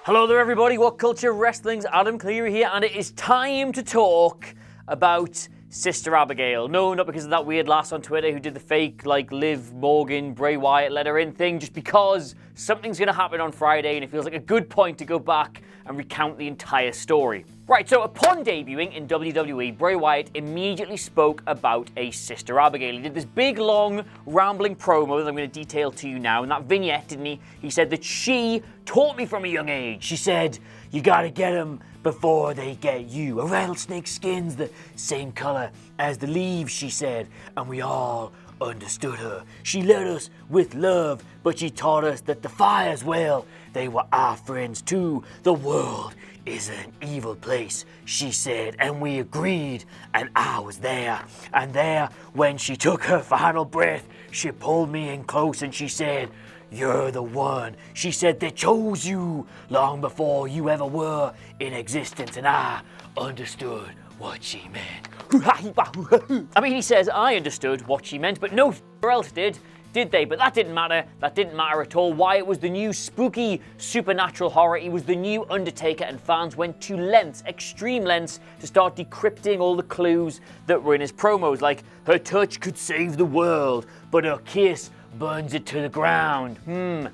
Hello there everybody, What Culture Wrestling's Adam Cleary here, and it is time to talk about Sister Abigail. No, not because of that weird lass on Twitter who did the fake, Liv Morgan, Bray Wyatt let her in thing, just because something's going to happen on Friday and it feels like a good point to go back and recount the entire story. Right, so upon debuting in WWE, Bray Wyatt immediately spoke about a Sister Abigail. He did this big, long, rambling promo that I'm going to detail to you now. In that vignette, didn't he? He said that she taught me from a young age. She said, you gotta get them before they get you. A rattlesnake skin's the same color as the leaves, she said, and we all understood her. She led us with love, but she taught us that the fires, well, they were our friends too. The world is an evil place, she said, and we agreed, and I was there. And there, when she took her final breath, she pulled me in close and she said, you're the one. She said they chose you long before you ever were in existence, and I understood what she meant. I mean, he says I understood what she meant, but no else did they? But that didn't matter. That didn't matter at all. Wyatt was the new spooky supernatural horror. He was the new Undertaker, and fans went to lengths, extreme lengths, to start decrypting all the clues that were in his promos, like her touch could save the world, but her kiss burns it to the ground.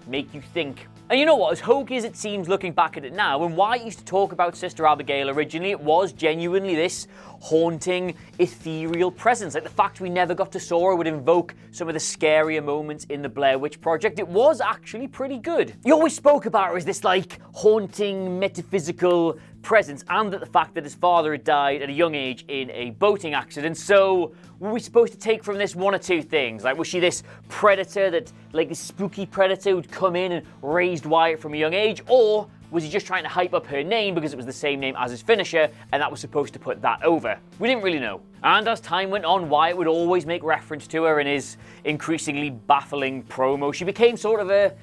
Make you think. And you know what, as hokey as it seems looking back at it now, when Wyatt used to talk about Sister Abigail originally, it was genuinely this haunting, ethereal presence. Like the fact we never got to saw her would invoke some of the scarier moments in the Blair Witch Project. It was actually pretty good. He always spoke about her as this haunting, metaphysical presence, and that the fact that his father had died at a young age in a boating accident. So were we supposed to take from this one or two things? Was she this predator that, this spooky predator who'd come in and raised Wyatt from a young age? Or was he just trying to hype up her name because it was the same name as his finisher and that was supposed to put that over? We didn't really know. And as time went on, Wyatt would always make reference to her in his increasingly baffling promo. She became sort of a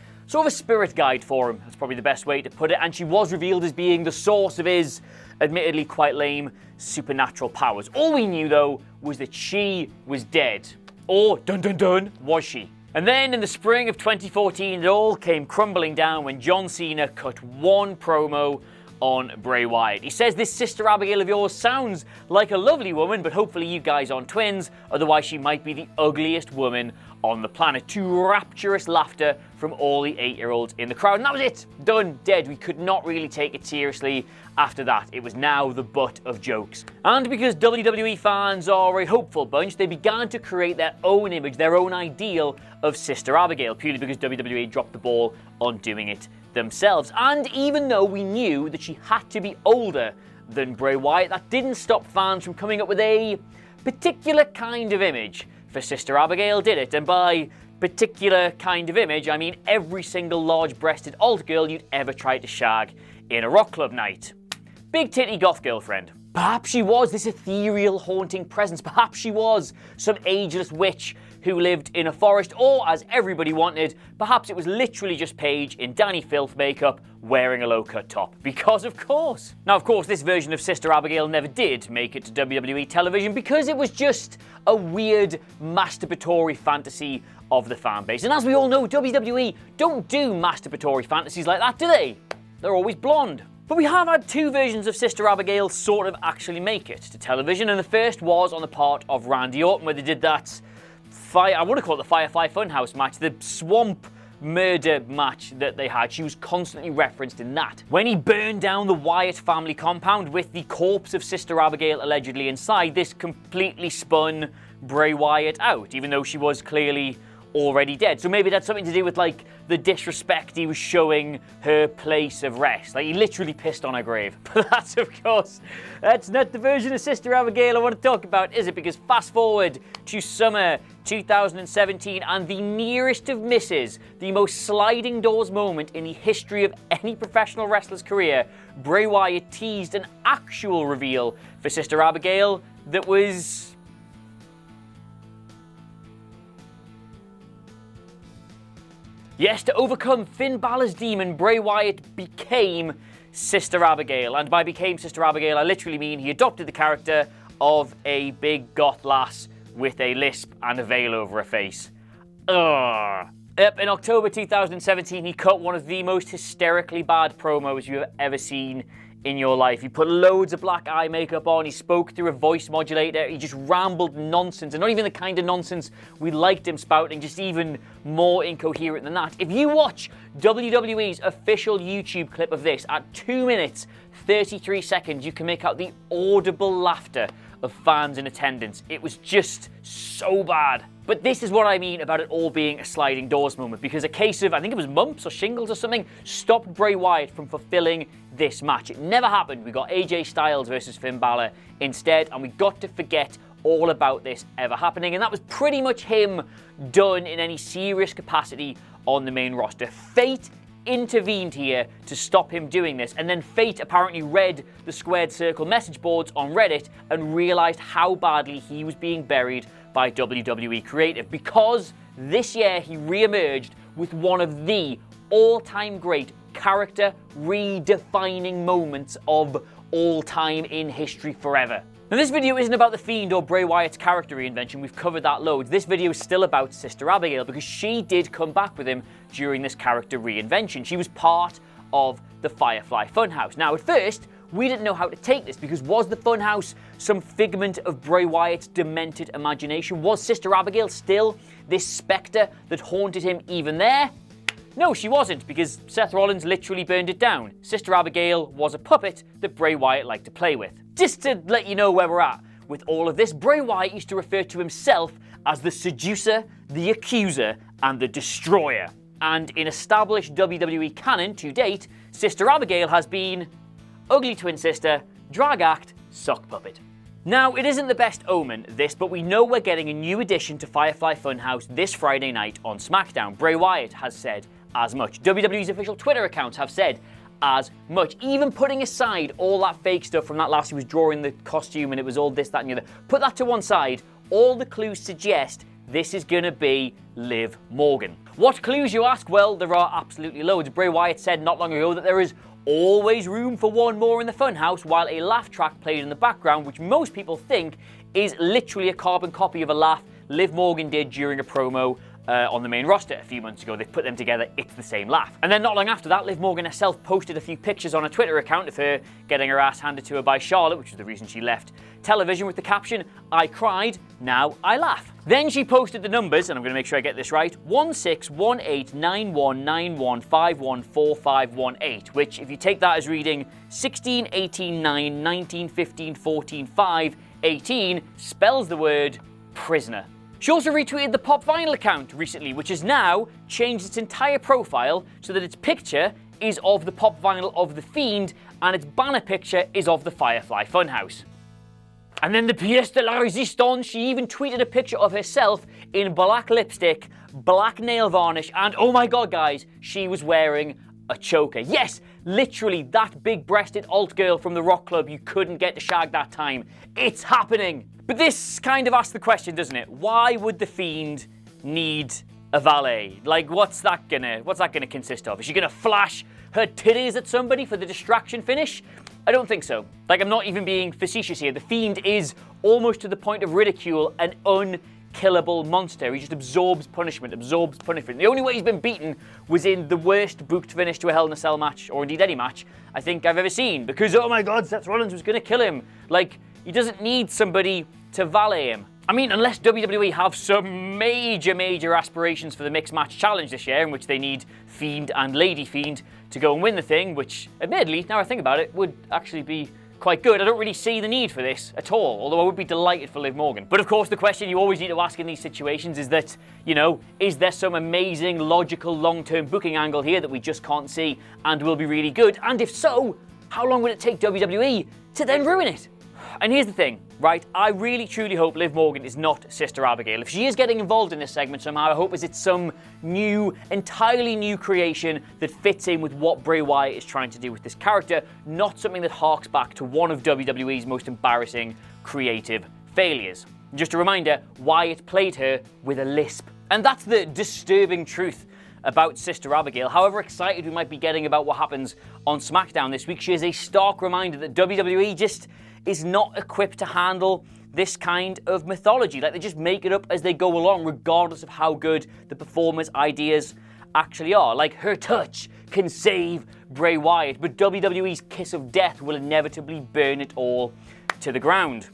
spirit guide for him. That's probably the best way to put it. And she was revealed as being the source of his, admittedly quite lame, supernatural powers. All we knew, though, was that she was dead. Or, dun dun dun, was she? And then in the spring of 2014, it all came crumbling down when John Cena cut one promo on Bray Wyatt. He says, this Sister Abigail of yours sounds like a lovely woman, but hopefully you guys aren't twins, otherwise she might be the ugliest woman on the planet. To rapturous laughter from all the 8-year-olds in the crowd. And that was it. Done. Dead. We could not really take it seriously after that. It was now the butt of jokes. And because WWE fans are a hopeful bunch, they began to create their own image, their own ideal of Sister Abigail, purely because WWE dropped the ball on doing it themselves. And even though we knew that she had to be older than Bray Wyatt, that didn't stop fans from coming up with a particular kind of image for Sister Abigail, did it? And by particular kind of image, I mean every single large-breasted alt girl you'd ever tried to shag in a rock club night. Big titty goth girlfriend. Perhaps she was this ethereal, haunting presence. Perhaps she was some ageless witch who lived in a forest, or as everybody wanted, perhaps it was literally just Paige in Danny Filth makeup wearing a low-cut top. Because of course. Now, of course, this version of Sister Abigail never did make it to WWE television because it was just a weird, masturbatory fantasy of the fan base. And as we all know, WWE don't do masturbatory fantasies like that, do they? They're always blonde. But we have had two versions of Sister Abigail sort of actually make it to television, and the first was on the part of Randy Orton, where they did that I want to call it the Firefly Funhouse match, the swamp murder match that they had. She was constantly referenced in that. When he burned down the Wyatt family compound with the corpse of Sister Abigail allegedly inside, this completely spun Bray Wyatt out, even though she was clearly already dead. So maybe that's something to do with the disrespect he was showing her place of rest. He literally pissed on her grave. But that's, of course, that's not the version of Sister Abigail I want to talk about, is it? Because fast forward to summer 2017 and the nearest of misses, the most sliding doors moment in the history of any professional wrestler's career, Bray Wyatt teased an actual reveal for Sister Abigail that was... Yes, to overcome Finn Balor's demon, Bray Wyatt became Sister Abigail. And by became Sister Abigail, I literally mean he adopted the character of a big goth lass with a lisp and a veil over her face. Ugh. Yep, in October 2017, he cut one of the most hysterically bad promos you have ever seen in your life. He put loads of black eye makeup on, he spoke through a voice modulator, he just rambled nonsense, and not even the kind of nonsense we liked him spouting, just even more incoherent than that. If you watch WWE's official YouTube clip of this at 2 minutes 33 seconds, you can make out the audible laughter of fans in attendance. It was just so bad. But this is what I mean about it all being a sliding doors moment, because a case of, I think it was mumps or shingles or something, stopped Bray Wyatt from fulfilling this match. It never happened. We got AJ Styles versus Finn Balor instead, and we got to forget all about this ever happening, and that was pretty much him done in any serious capacity on the main roster. Fate intervened here to stop him doing this, and then Fate apparently read the Squared Circle message boards on Reddit and realized how badly he was being buried by WWE Creative, because this year he re-emerged with one of the all-time great character redefining moments of all time in history forever. Now, this video isn't about The Fiend or Bray Wyatt's character reinvention. We've covered that loads. This video is still about Sister Abigail, because she did come back with him during this character reinvention. She was part of the Firefly Funhouse. Now, at first, we didn't know how to take this, because was the Funhouse some figment of Bray Wyatt's demented imagination? Was Sister Abigail still this spectre that haunted him even there? No, she wasn't, because Seth Rollins literally burned it down. Sister Abigail was a puppet that Bray Wyatt liked to play with. Just to let you know where we're at with all of this, Bray Wyatt used to refer to himself as the seducer, the accuser, and the destroyer. And in established WWE canon to date, Sister Abigail has been ugly twin sister, drag act, sock puppet. Now, it isn't the best omen, this, but we know we're getting a new addition to Firefly Funhouse this Friday night on SmackDown. Bray Wyatt has said as much. WWE's official Twitter accounts have said as much. Even putting aside all that fake stuff from that last who was drawing the costume and it was all this, that, and the other, put that to one side, all the clues suggest this is gonna be Liv Morgan. What clues, you ask? Well, there are absolutely loads. Bray Wyatt said not long ago that there is always room for one more in the Funhouse, while a laugh track played in the background, which most people think is literally a carbon copy of a laugh Liv Morgan did during a promo on the main roster a few months ago. They put them together, it's the same laugh. And then not long after that, Liv Morgan herself posted a few pictures on a Twitter account of her getting her ass handed to her by Charlotte, which was the reason she left television, with the caption, "I cried, now I laugh." Then she posted the numbers, and I'm going to make sure I get this right, 16189191514518, which if you take that as reading 16, 18, 9, 19, 15, 14, 5, 18, spells the word prisoner. She also retweeted the Pop Vinyl account recently, which has now changed its entire profile so that its picture is of the Pop Vinyl of The Fiend and its banner picture is of the Firefly Funhouse. And then the pièce de la résistance, she even tweeted a picture of herself in black lipstick, black nail varnish, and oh my god guys, she was wearing a choker. Yes, literally that big-breasted alt girl from the rock club you couldn't get to shag that time. It's happening. But this kind of asks the question, doesn't it? Why would The Fiend need a valet? Like, what's that gonna consist of? Is she gonna flash her titties at somebody for the distraction finish? I don't think so. Like, I'm not even being facetious here. The Fiend is, almost to the point of ridicule, an unkillable monster. He just absorbs punishment. The only way he's been beaten was in the worst booked finish to a Hell in a Cell match, or indeed any match, I think I've ever seen. Because, oh my god, Seth Rollins was gonna kill him. Like, he doesn't need somebody to valet him. I mean, unless WWE have some major aspirations for the Mixed Match Challenge this year, in which they need Fiend and Lady Fiend to go and win the thing, which, admittedly, now I think about it, would actually be quite good. I don't really see the need for this at all, although I would be delighted for Liv Morgan. But of course, the question you always need to ask in these situations is that, you know, is there some amazing, logical, long-term booking angle here that we just can't see and will be really good? And if so, how long would it take WWE to then ruin it? And here's the thing, right? I really truly hope Liv Morgan is not Sister Abigail. If she is getting involved in this segment somehow, I hope it's some new, entirely new creation that fits in with what Bray Wyatt is trying to do with this character, not something that harks back to one of WWE's most embarrassing creative failures. Just a reminder, Wyatt played her with a lisp. And that's the disturbing truth about Sister Abigail. However excited we might be getting about what happens on SmackDown this week, she is a stark reminder that WWE just is not equipped to handle this kind of mythology. Like, they just make it up as they go along, regardless of how good the performers' ideas actually are. Like, her touch can save Bray Wyatt, but WWE's kiss of death will inevitably burn it all to the ground.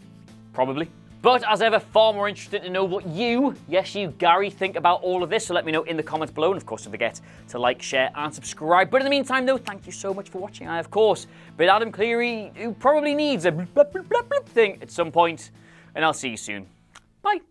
Probably. But as ever, far more interested to know what you, yes you, Gary, think about all of this, so let me know in the comments below, and of course don't forget to like, share, and subscribe. But in the meantime though, thank you so much for watching. I, of course, been Adam Cleary, who probably needs a blip, blip, blip, blip thing at some point, and I'll see you soon. Bye.